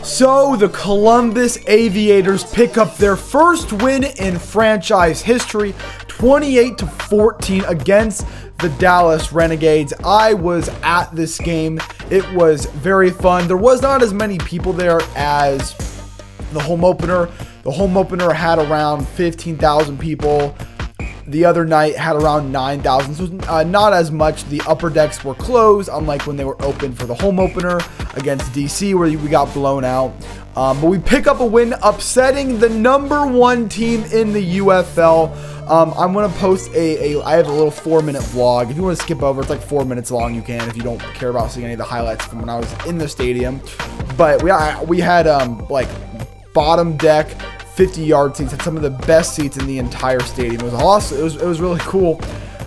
So the Columbus Aviators pick up their first win in franchise history, 28-14 against the Dallas Renegades. I was at this game. It was very fun. There was not as many people there as the home opener. The home opener had around 15,000 people. The other night had around 9,000, so not as much. The upper decks were closed, unlike when they were open for the home opener against DC, where we got blown out. But we pick up a win, upsetting the #1 team in the UFL. I'm going to post I have a little 4-minute vlog. If you want to skip over, it's like 4 minutes long, you can, if you don't care about seeing any of the highlights from when I was in the stadium. But we had like bottom deck 50-yard seats, had some of the best seats in the entire stadium. It was awesome. It was really cool.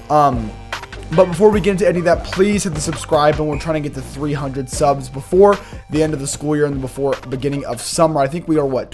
But before we get into any of that, please hit the subscribe button. We're trying to get to 300 subs before the end of the school year and before beginning of summer. I think we are, what,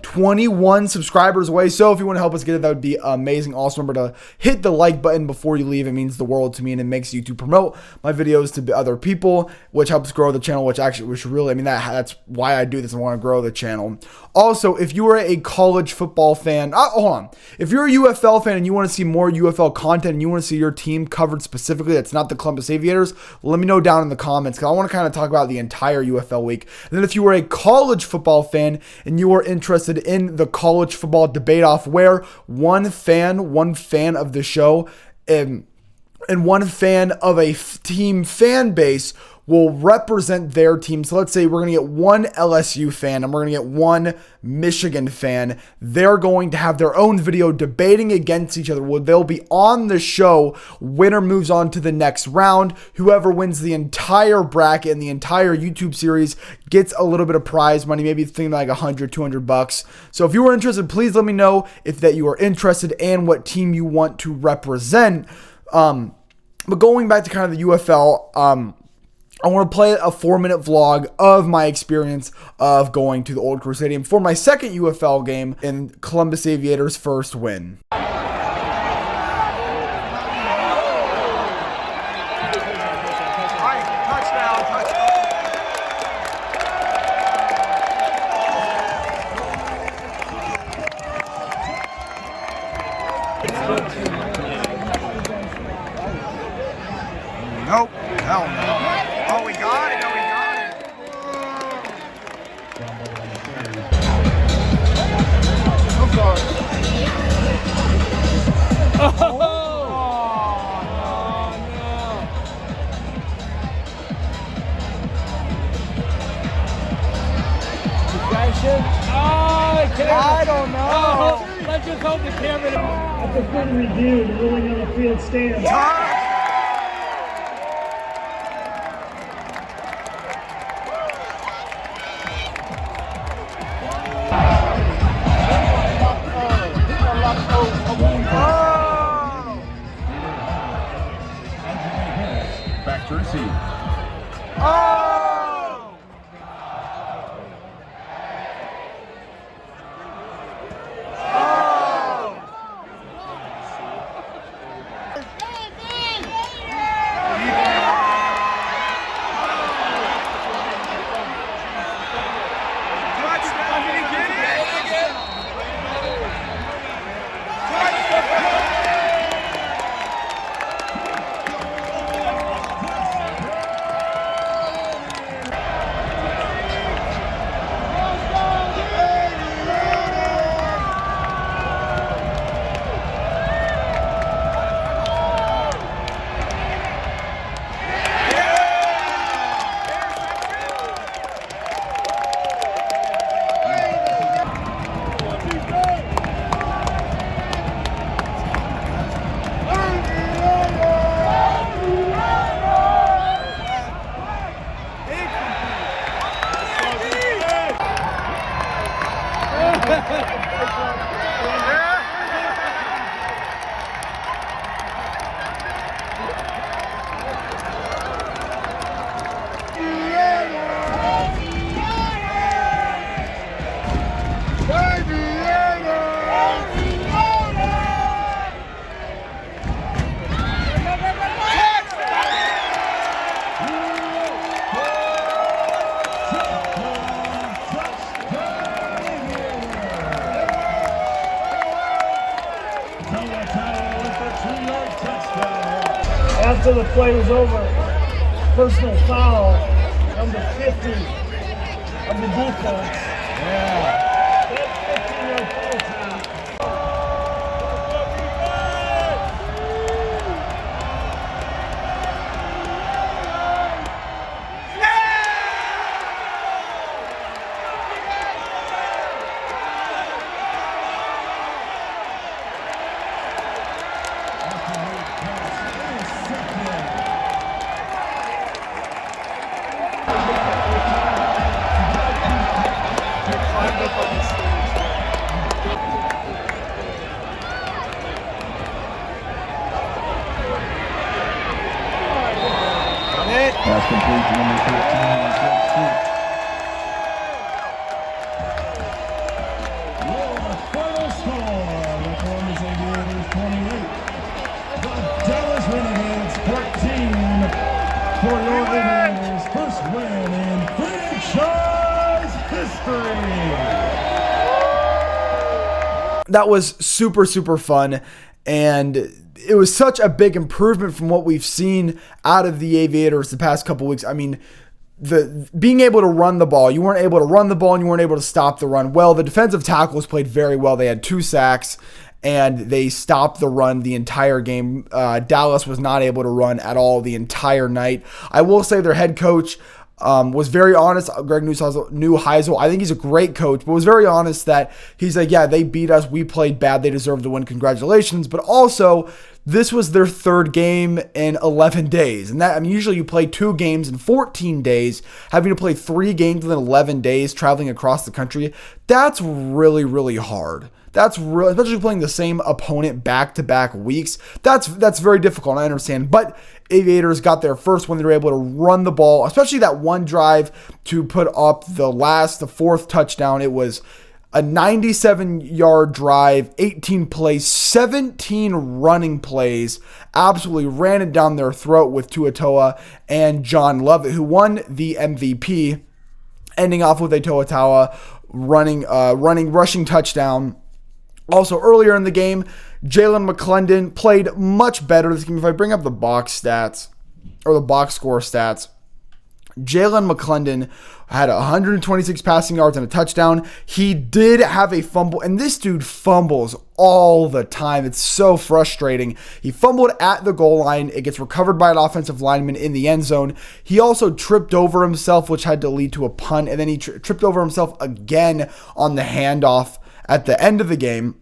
21 subscribers away. So if you want to help us get it, that would be amazing. Also, remember to hit the like button before you leave. It means the world to me, and it makes YouTube promote my videos to other people, which helps grow the channel, which really, I mean, that's why I do this. I want to grow the channel. Also, if you are a college football fan, hold on. If you're a UFL fan and you want to see more UFL content and you want to see your team covered specifically, that's not the Columbus Aviators, let me know down in the comments, because I want to kind of talk about the entire UFL week. And then if you are a college football fan and you are interested in the college football debate off, where one fan of the show and one fan of a team fan base will represent their team. So let's say we're going to get one LSU fan and we're going to get one Michigan fan. They're going to have their own video debating against each other. They'll be on the show. Winner moves on to the next round. Whoever wins the entire bracket and the entire YouTube series gets a little bit of prize money, maybe something like $100-200. So if you are interested, please let me know that you are interested and what team you want to represent. But going back to kind of the UFL, I want to play a 4-minute vlog of my experience of going to the Old Crew Stadium for my second UFL game in Columbus Aviators' first win. Nope. Hell no. Oh, we got it. Oh, we got it. I'm sorry. Oh, no. Distraction? Oh, I don't know. Oh, let's just hope the camera. That's a good review to really on the field stand. Back to receive. Oh! after the play was over, personal foul, number 50 of the defense. That 15-yard penalty. Pass complete to number 13 on Ted Ginn. Your final score, the Columbus Aviators 28, the Dallas Renegades 14. For your Aviators' first win in franchise history. That was super, super fun. And it was such a big improvement from what we've seen out of the Aviators the past couple weeks. I mean, the being able to run the ball, you weren't able to run the ball and you weren't able to stop the run. Well, the defensive tackles played very well. They had 2 sacks and they stopped the run the entire game. Dallas was not able to run at all the entire night. I will say their head coach was very honest. Greg Neuheisel, I think he's a great coach, but was very honest that he's like, yeah, they beat us. We played bad. They deserve to win. Congratulations. But also, this was their 3rd game in 11 days. And that, I mean, usually you play 2 games in 14 days, having to play 3 games within 11 days, traveling across the country. That's really, really hard. That's really, especially playing the same opponent back-to-back weeks. That's very difficult, I understand. But Aviators got their first when they were able to run the ball, especially that one drive to put up the 4th touchdown. It was a 97-yard drive, 18 plays, 17 running plays. Absolutely ran it down their throat with Tua Toa and John Lovett, who won the MVP, ending off with a Tua Toa rushing touchdown. Also, earlier in the game, Jalen McClendon played much better this game. If I bring up the box stats, or the box score stats, Jalen McClendon had 126 passing yards and a touchdown. He did have a fumble, and this dude fumbles all the time. It's so frustrating. He fumbled at the goal line. It gets recovered by an offensive lineman in the end zone. He also tripped over himself, which had to lead to a punt, and then he tripped over himself again on the handoff at the end of the game.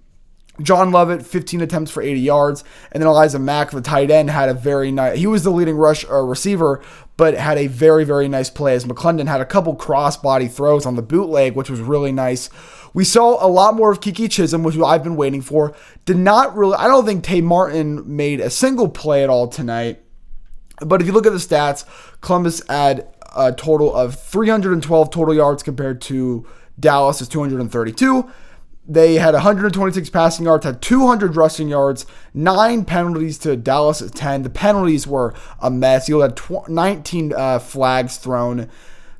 John Lovett, 15 attempts for 80 yards. And then Elijah Mack, the tight end, had a very nice, he was the leading receiver, but had a very, very nice play as McClendon had a couple cross-body throws on the bootleg, which was really nice. We saw a lot more of Kiki Chisholm, which I've been waiting for. I don't think Tay Martin made a single play at all tonight. But if you look at the stats, Columbus had a total of 312 total yards compared to Dallas's 232. They had 126 passing yards, had 200 rushing yards, 9 penalties to Dallas' 10. The penalties were a mess. You had 19 flags thrown,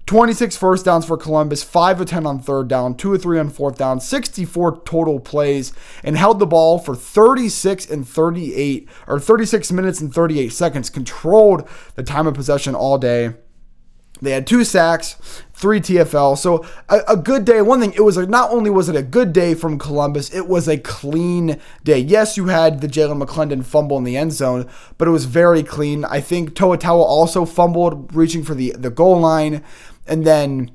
26 first downs for Columbus, 5 of 10 on 3rd down, 2 of 3 on 4th down, 64 total plays, and held the ball for 36 minutes and 38 seconds. Controlled the time of possession all day. They had 2 sacks, 3 TFL. So a good day. One thing, not only was it a good day from Columbus, it was a clean day. Yes, you had the Jalen McClendon fumble in the end zone, but it was very clean. I think Tua Taua also fumbled, reaching for the goal line. And then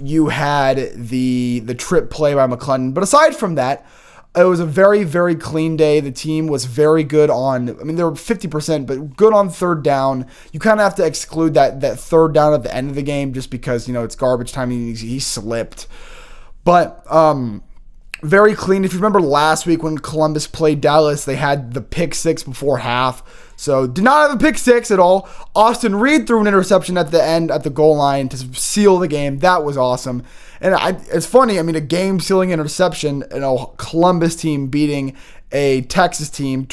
you had the trip play by McClendon. But aside from that, it was a very, very clean day. The team was very good they were 50%, but good on 3rd down. You kind of have to exclude that 3rd down at the end of the game just because, it's garbage time. He slipped. But very clean. If you remember last week when Columbus played Dallas, they had the pick 6 before half. So did not have a pick 6 at all. Austin Reed threw an interception at the end at the goal line to seal the game. That was awesome. And it's funny, a game-sealing interception, Columbus team beating a Texas team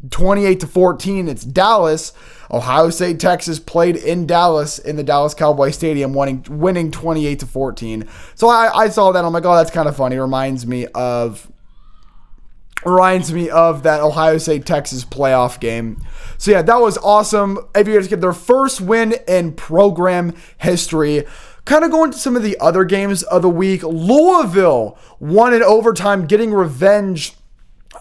28-14. It's Dallas. Ohio State, Texas played in Dallas in the Dallas Cowboy Stadium, winning 28-14. So I saw that. I'm like, oh, that's kind of funny. It reminds me of reminds me of that Ohio State-Texas playoff game. So yeah, that was awesome. Aviators get their first win in program history. Kind of going to some of the other games of the week. Louisville won in overtime, getting revenge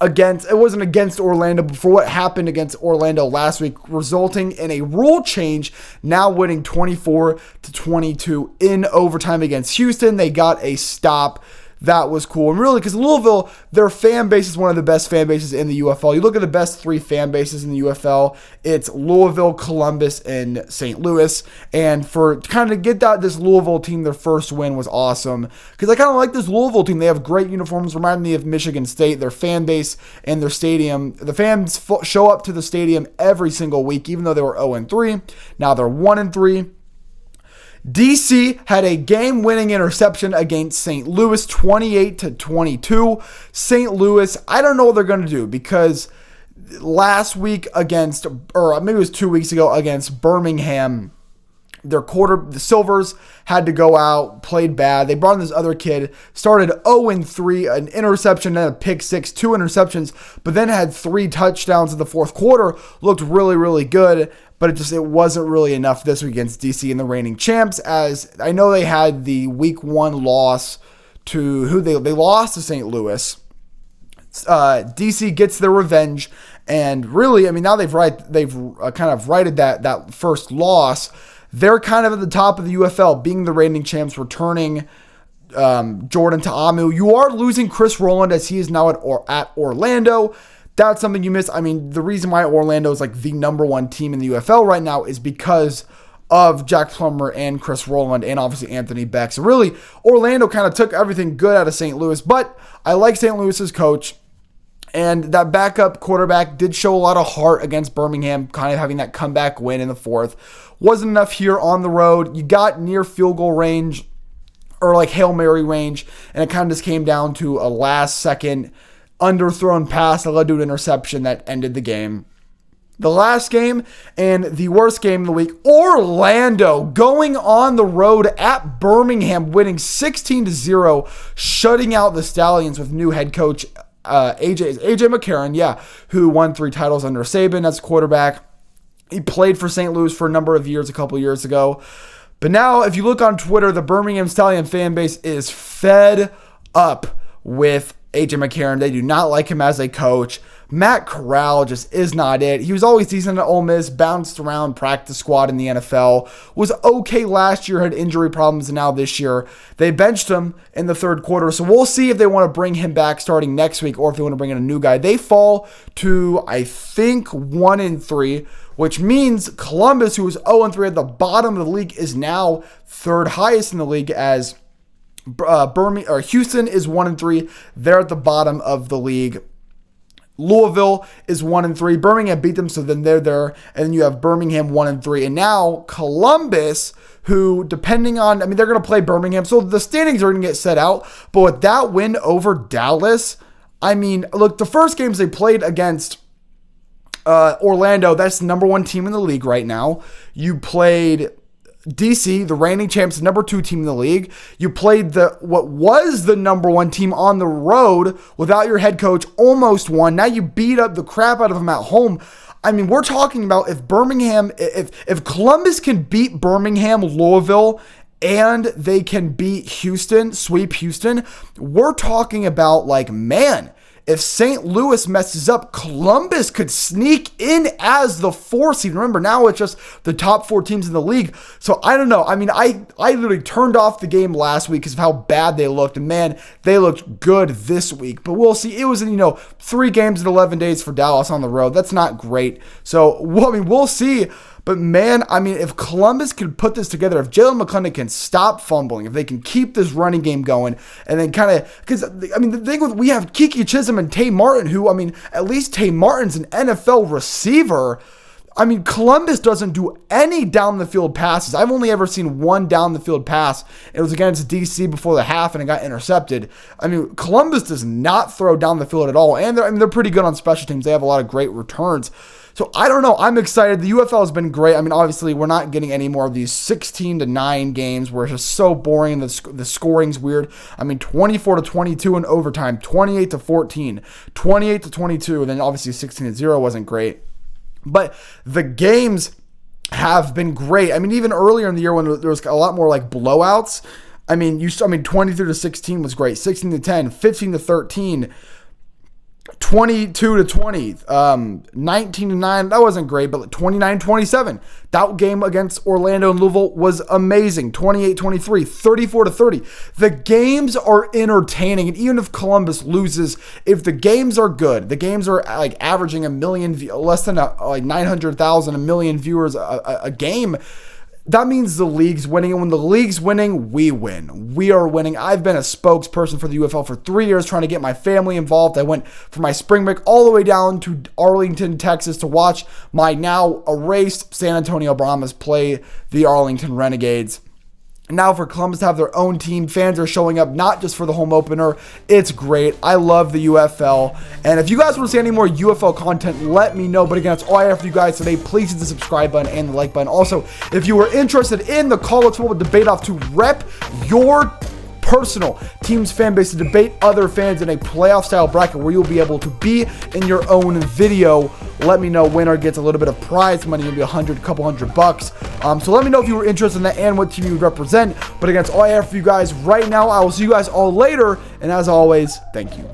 it wasn't against Orlando, but for what happened against Orlando last week, resulting in a rule change, now winning 24-22 in overtime against Houston. They got a stop. That was cool. And really, because Louisville, their fan base is one of the best fan bases in the UFL. You look at the best 3 fan bases in the UFL, it's Louisville, Columbus, and St. Louis. And for kind of get this Louisville team, their first win was awesome. Because I kind of like this Louisville team. They have great uniforms, remind me of Michigan State. Their fan base and their stadium. The fans show up to the stadium every single week, even though they were 0-3. Now they're 1-3. DC had a game-winning interception against St. Louis, 28-22. St. Louis, I don't know what they're going to do because last week against, or maybe it was 2 weeks ago against Birmingham, the Silvers had to go out, played bad. They brought in this other kid, started 0-3, an interception and a pick six, 2 interceptions, but then had 3 touchdowns in the fourth quarter. Looked really, really good, but it wasn't really enough this week against DC and the reigning champs, as I know they had the week 1 loss to who they lost to St. Louis. DC gets their revenge, and really, I mean, now they've kind of righted that first loss. They're kind of at the top of the UFL, being the reigning champs, returning Jordan Ta'amu. You are losing Chris Rowland, as he is now at Orlando. That's something you miss. I mean, the reason why Orlando is like the number 1 team in the UFL right now is because of Jack Plummer and Chris Rowland and obviously Anthony Beck. So really, Orlando kind of took everything good out of St. Louis, but I like St. Louis's coach. And that backup quarterback did show a lot of heart against Birmingham, kind of having that comeback win in the fourth. Wasn't enough here on the road. You got near field goal range or like Hail Mary range, and it kind of just came down to a last-second underthrown pass that led to an interception that ended the game. The last game and the worst game of the week, Orlando going on the road at Birmingham, winning 16-0, shutting out the Stallions with new head coach AJ McCarron, who won 3 titles under Saban as quarterback. He played for St. Louis for a number of years, a couple years ago. But now, if you look on Twitter, the Birmingham Stallion fan base is fed up with AJ McCarron. They do not like him as a coach. Matt Corral just is not it. He was always decent at Ole Miss, bounced around practice squad in the NFL, was okay last year, had injury problems, and now this year they benched him in the third quarter. So we'll see if they want to bring him back starting next week or if they want to bring in a new guy. They fall to, I think, 1-3, which means Columbus, who was 0-3 at the bottom of the league, is now third highest in the league, as Houston is 1-3. They're at the bottom of the league. Louisville is 1-3. Birmingham beat them, so then they're there. And then you have Birmingham 1-3. And now Columbus, who, depending on, I mean, they're going to play Birmingham, so the standings are going to get set out. But with that win over Dallas, I mean, look, the first games they played against Orlando, that's the number 1 team in the league right now. You played DC, the reigning champs, number 2 team in the league. You played what was the number 1 team on the road without your head coach, almost won. Now you beat up the crap out of them at home. I mean, we're talking about if Columbus can beat Birmingham, Louisville, and they can beat Houston, sweep Houston, we're talking about like, man, if St. Louis messes up, Columbus could sneak in as the 4th seed. Remember, now it's just the top 4 teams in the league. So I don't know. I mean, I literally turned off the game last week because of how bad they looked. And man, they looked good this week. But we'll see. It was, 3 games in 11 days for Dallas on the road. That's not great. So, we'll see. But man, I mean, if Columbus can put this together, if Jalen McClendon can stop fumbling, if they can keep this running game going, and then kind of, because, I mean, the thing with, we have Kiki Chisholm and Tay Martin, who, I mean, at least Tay Martin's an NFL receiver. I mean, Columbus doesn't do any down the field passes. I've only ever seen 1 down the field pass. It was against DC before the half, and it got intercepted. I mean, Columbus does not throw down the field at all, and they're pretty good on special teams. They have a lot of great returns. So I don't know. I'm excited. The UFL has been great. I mean, obviously, we're not getting any more of these 16-9 games where it's just so boring. The scoring's weird. I mean, 24-22 in overtime, 28-14, 28-22, and then obviously 16-0 wasn't great. But the games have been great. I mean, even earlier in the year when there was a lot more like blowouts. I mean, 23-16 was great. 16-10, 15-13. 22-20, 19-9, that wasn't great, but 29-27. That game against Orlando and Louisville was amazing. 28-23, 34-30. The games are entertaining, and even if Columbus loses, if the games are good, the games are like averaging less than 900,000, a million viewers a game. That means the league's winning, and when the league's winning, we win. We are winning. I've been a spokesperson for the UFL for 3 years trying to get my family involved. I went for my spring break all the way down to Arlington, Texas to watch my now erased San Antonio Brahmas play the Arlington Renegades. Now for Columbus to have their own team, fans are showing up not just for the home opener. It's great. I love the UFL. And if you guys want to see any more UFL content, let me know. But again, that's all I have for you guys today. Please hit the subscribe button and the like button. Also, if you are interested in the college football debate off to rep your personal team's fan base to debate other fans in a playoff style bracket where you'll be able to be in your own video, let me know. Winner gets a little bit of prize money, maybe couple hundred bucks. So let me know if you were interested in that and what team you would represent. But again, that's all I have for you guys right now. I will see you guys all later. And as always, thank you.